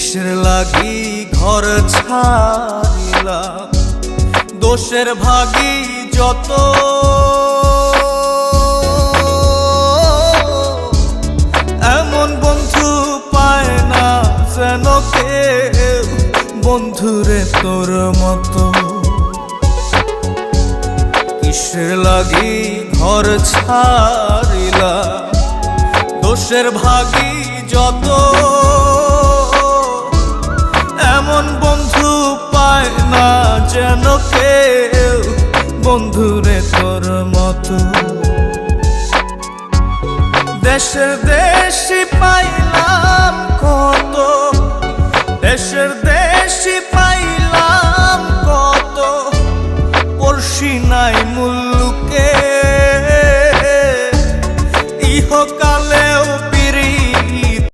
কিসের লাগি ঘর ছাড়িলাম, দোষের ভাগী যত, এমন বন্ধু পায় না যেন কেউ, বন্ধুরে তোর মতো। কিসের লাগি ঘর ছাড়িলাম, দোষের ভাগী যত, এমন বন্ধু পায় না যেন কেউ, বন্ধুরে তোর মতো। দেশের দেশি পাইলাম